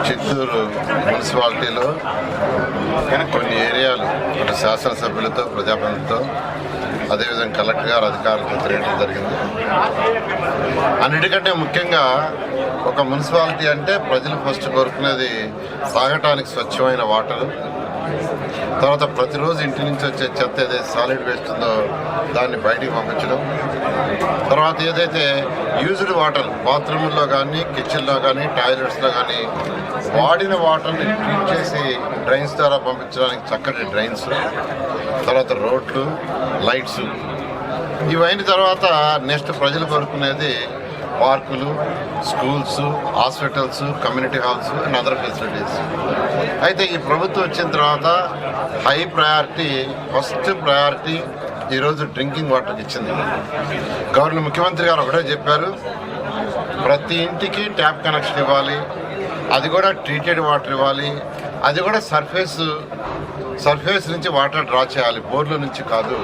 చిత్తూరు మున్సిపాలిటీలో కొన్ని ఏరియాలు అటు శాసనసభ్యులతో ప్రజాప్రతినిధులతో అదేవిధంగా కలెక్టర్ గారు అధికారులతో తిరగడం జరిగింది. అన్నిటికంటే ముఖ్యంగా ఒక మున్సిపాలిటీ అంటే ప్రజలు ఫస్ట్ కోరుకునేది తాగటానికి స్వచ్ఛమైన వాటరు, తర్వాత ప్రతిరోజు ఇంటి నుంచి వచ్చే చెత్త ఏదైతే సాలిడ్ వేస్ట్ ఉందో దాన్ని బయటికి పంపించడం, తర్వాత ఏదైతే యూజ్డ్ వాటర్ బాత్రూంలో కానీ కిచెన్లో కానీ టాయిలెట్స్లో కానీ వాడిన వాటర్ని ట్రీట్ చేసి డ్రైన్స్ ద్వారా పంపించడానికి చక్కటి డ్రైన్స్, తర్వాత రోడ్లు, లైట్స్, ఇవైన తర్వాత నెక్స్ట్ ప్రజలు కోరుకునేది పార్కులు, schools, hospitals, community halls and other facilities. అయితే ఈ ప్రభుత్వం వచ్చిన తర్వాత హై ప్రయారిటీ, ఫస్ట్ ప్రయారిటీ ఈరోజు డ్రింకింగ్ వాటర్కి ఇచ్చింది. గవర్నర్ ముఖ్యమంత్రి గారు ఒకటే చెప్పారు, ప్రతి ఇంటికి ట్యాప్ కనెక్షన్ ఇవ్వాలి, అది కూడా ట్రీటెడ్ వాటర్ ఇవ్వాలి, అది కూడా సర్ఫేస్ నుంచి వాటర్ డ్రా చేయాలి, బోర్ల నుంచి కాదు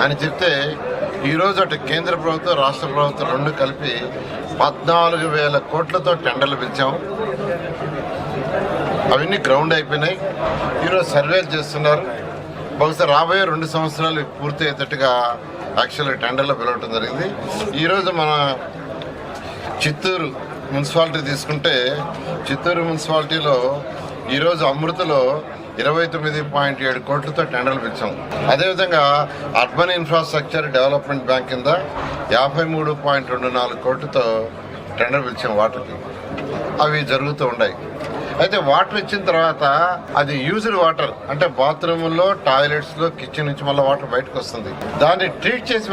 అని చెప్తే ఈరోజు అటు కేంద్ర ప్రభుత్వం రాష్ట్ర ప్రభుత్వం రెండు కలిపి 14,000 కోట్లతో టెండర్లు పిలిచాం. అవన్నీ గ్రౌండ్ అయిపోయినాయి. ఈరోజు సర్వేలు చేస్తున్నారు. బహుశా రాబోయే 2 సంవత్సరాలు పూర్తి అయ్యేటట్టుగా యాక్చువల్గా టెండర్లో పిలవటం జరిగింది. ఈరోజు మన చిత్తూరు మున్సిపాలిటీ తీసుకుంటే చిత్తూరు మున్సిపాలిటీలో ఈరోజు అమృతలో 29.7 కోట్లతో టెండర్లు పిలిచాం. అదేవిధంగా అర్బన్ ఇన్ఫ్రాస్ట్రక్చర్ డెవలప్మెంట్ బ్యాంక్ కింద 53.24 కోట్లతో టెండర్ పిలిచాం వాటర్కి. అవి జరుగుతూ ఉన్నాయి. అయితే వాటర్ ఇచ్చిన తర్వాత అది యూజ్డ్ వాటర్ అంటే బాత్రూముల్లో, టాయిలెట్స్లో, కిచెన్ నుంచి మళ్ళీ వాటర్ బయటకు వస్తుంది. దాన్ని ట్రీట్ చేసి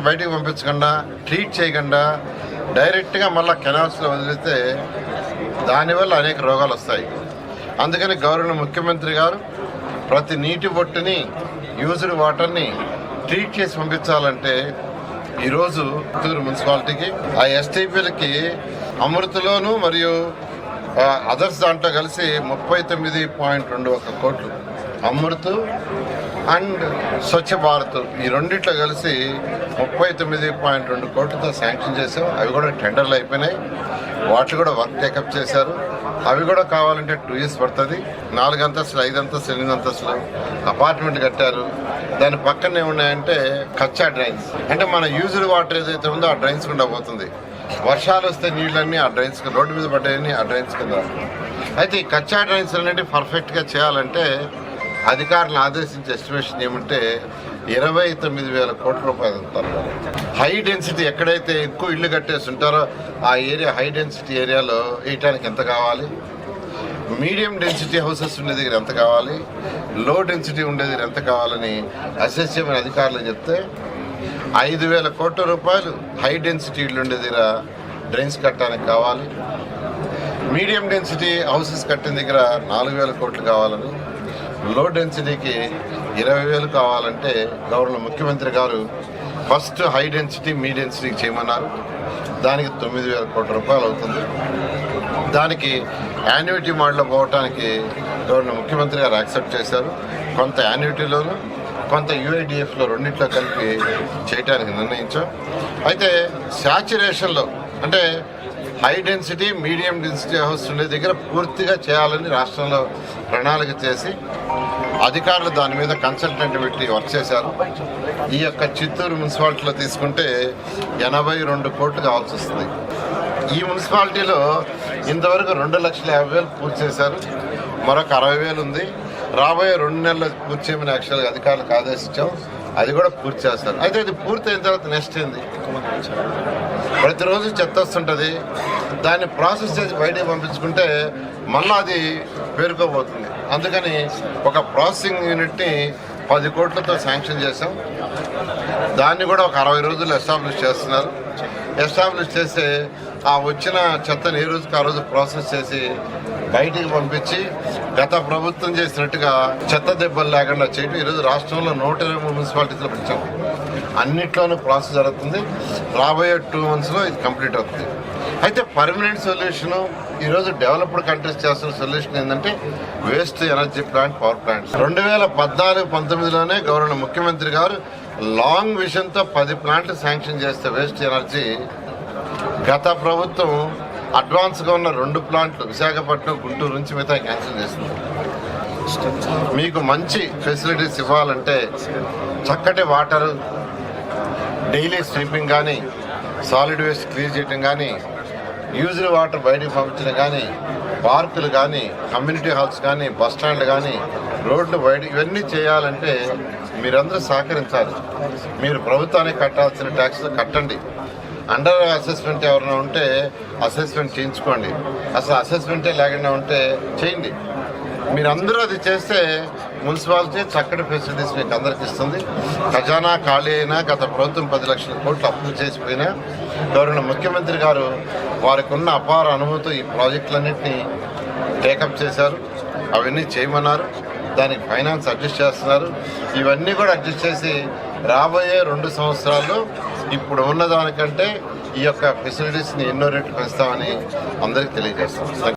బయటికి పంపించకుండా, ట్రీట్ చేయకుండా డైరెక్ట్గా మళ్ళీ కెనాల్స్లో వదిలితే దానివల్ల అనేక రోగాలు వస్తాయి. అందుకని గవర్నర్ ముఖ్యమంత్రి గారు ప్రతి నీటి బొట్టుని, యూజ్డ్ వాటర్ని ట్రీట్ చేసి పంపించాలంటే ఈరోజు చిత్తూరు మున్సిపాలిటీకి ఆ ఎస్టీపీలకి అమృతలోను మరియు అదర్స్ దాంట్లో కలిసి 39.21 కోట్లు, అమృత్ అండ్ స్వచ్ఛ భారత్ ఈ రెండిట్లో కలిసి 39.2 కోట్లతో శాంక్షన్ చేసాం. అవి కూడా టెండర్లు అయిపోయినాయి. వాటిని కూడా వర్క్ టేకప్ చేశారు. అవి కూడా కావాలంటే 2 years పడుతుంది. 4 అంతస్తులు, 5 అంతస్తులు, 8 అంతస్తులు అపార్ట్మెంట్ కట్టారు. దాని పక్కనే ఉన్నాయంటే కచ్చా డ్రైన్స్, అంటే మన యూజ్డ్ వాటర్ ఏదైతే ఉందో ఆ డ్రైన్స్ గుండా పోతుంది. వర్షాలు వస్తే నీళ్ళన్నీ ఆ డ్రైన్స్ రోడ్డు మీద పడ్డాయని ఆ డ్రైన్స్ కింద. అయితే ఈ కచ్చా డ్రైన్స్ అనేవి పర్ఫెక్ట్గా చేయాలంటే అధికారులను ఆదేశించే ఎస్టిమేషన్ ఏమంటే 29,000 కోట్ల రూపాయలు అవుతారు. హై డెన్సిటీ ఎక్కడైతే ఎక్కువ ఇళ్ళు కట్టేసి ఉంటారో ఆ ఏరియా, హై డెన్సిటీ ఏరియాలో వేయటానికి ఎంత కావాలి, మీడియం డెన్సిటీ హౌసెస్ ఉండే దగ్గర ఎంత కావాలి, లో డెన్సిటీ ఉండే దగ్గర ఎంత కావాలని అసెస్ చేయమని అధికారులు చెప్తే 5,000 కోట్ల రూపాయలు హై డెన్సిటీ ఇళ్ళు ఉండే దగ్గర డ్రైన్స్ కట్టడానికి కావాలి, మీడియం డెన్సిటీ హౌసెస్ కట్టిన దగ్గర 4,000 కోట్లు కావాలని, లో డెన్సిటీకి 20,000 కావాలంటే గవర్నర్ ముఖ్యమంత్రి గారు ఫస్ట్ హై డెన్సిటీ, మీ డెన్సిటీకి చేయమన్నారు. దానికి 9,000 కోట్ల రూపాయలు అవుతుంది. దానికి యాన్యుటీ మోడల్లో పోవటానికి గవర్నర్ ముఖ్యమంత్రి గారు యాక్సెప్ట్ చేశారు. కొంత యాన్యుటీలోను, కొంత యూఐడిఎఫ్లో రెండింటిలో కలిపి చేయడానికి నిర్ణయించాం. అయితే శాచ్యురేషన్లో అంటే high density, medium density house ఉండే దగ్గర పూర్తిగా చేయాలని రాష్ట్రంలో ప్రణాళిక చేసి అధికారులు దాని మీద కన్సల్టెంట్ పెట్టి వర్క్ చేశారు. ఈ యొక్క చిత్తూరు మున్సిపాలిటీలో తీసుకుంటే 82 కోట్లు కావాల్సి వస్తుంది. ఈ మున్సిపాలిటీలో ఇంతవరకు 2,50,000 పూర్తి చేశారు. మరొక 60,000 ఉంది. రాబోయే 2 నెలలు పూర్తి చేయమని యాక్చువల్గా అధికారులకు ఆదేశించాం. అది కూడా పూర్తి చేస్తారు. అయితే ఇది పూర్తి అయిన తర్వాత నెక్స్ట్ ఏంది, ప్రతిరోజు చెత్త వస్తుంటుంది. దాన్ని ప్రాసెస్ చేసి బయటకు పంపించుకుంటే మళ్ళీ అది పేరుకోబోతుంది. అందుకని ఒక ప్రాసెసింగ్ యూనిట్ని 10 కోట్లతో శాంక్షన్ చేశాం. దాన్ని కూడా ఒక 60 రోజులు ఎస్టాబ్లిష్ చేస్తున్నారు. ఎస్టాబ్లిష్ చేస్తే ఆ వచ్చిన చెత్తని ఏ రోజుకి ఆ రోజు ప్రాసెస్ చేసి బయటికి పంపించి గత ప్రభుత్వం చేసినట్టుగా చెత్త దెబ్బలు లేకుండా చేయడం ఈరోజు రాష్ట్రంలో 123 మున్సిపాలిటీస్లో పెంచాం. అన్నిట్లోనూ ప్రాసెస్ జరుగుతుంది. రాబోయే 2 monthsలో ఇది కంప్లీట్ అవుతుంది. అయితే పర్మనెంట్ సొల్యూషను ఈరోజు డెవలప్డ్ కంట్రీస్ చేస్తున్న సొల్యూషన్ ఏంటంటే waste energy plant, power plants. 2014-19లోనే గవర్నర్ ముఖ్యమంత్రి గారు లాంగ్ విజన్తో 10 ప్లాంట్లు శాంక్షన్ చేస్తే వేస్ట్ ఎనర్జీ, గత ప్రభుత్వం అడ్వాన్స్గా ఉన్న 2 ప్లాంట్లు విశాఖపట్నం, గుంటూరు నుంచి మిగతా క్యాన్సిల్ చేస్తుంది. మీకు మంచి ఫెసిలిటీస్ ఇవ్వాలంటే చక్కటి వాటర్, డైలీ స్వీపింగ్ కానీ, సాలిడ్ వేస్ట్ క్లియర్ చేయడం కానీ, యూజ్డ్ వాటర్ బయటకు పంపించడం కానీ, పార్కులు కానీ, కమ్యూనిటీ హాల్స్ కానీ, బస్ స్టాండ్లు కానీ, రోడ్లు బయట ఇవన్నీ చేయాలంటే మీరందరూ సహకరించాలి. మీరు ప్రభుత్వానికి కట్టాల్సిన ట్యాక్స్లు కట్టండి. అండర్ అసెస్మెంట్ ఎవరైనా ఉంటే అసెస్మెంట్ చేయించుకోండి. అసలు అసెస్మెంటే లేకుండా ఉంటే చేయండి. మీరందరూ అది చేస్తే మున్సిపాలిటీ చక్కటి ఫెసిలిటీస్ మీకు అందరికి ఇస్తుంది. ఖజానా ఖాళీ అయినా గత ప్రభుత్వం 10 లక్షల కోట్లు అప్పులు చేసిపోయినా గౌరవ ముఖ్యమంత్రి గారు వారికి ఉన్న అపార అనుభూతి ఈ ప్రాజెక్టులన్నింటినీ టేకప్ చేశారు. అవన్నీ చేయమన్నారు. దానికి ఫైనాన్స్ అడ్జస్ట్ చేస్తున్నారు. ఇవన్నీ కూడా అడ్జస్ట్ చేసి రాబోయే 2 సంవత్సరాల్లో ఇప్పుడు ఉన్నదానికంటే ఈ యొక్క ఫెసిలిటీస్ని ఎన్నో రెట్లు పెంచుతామని అందరికీ తెలియజేస్తాం.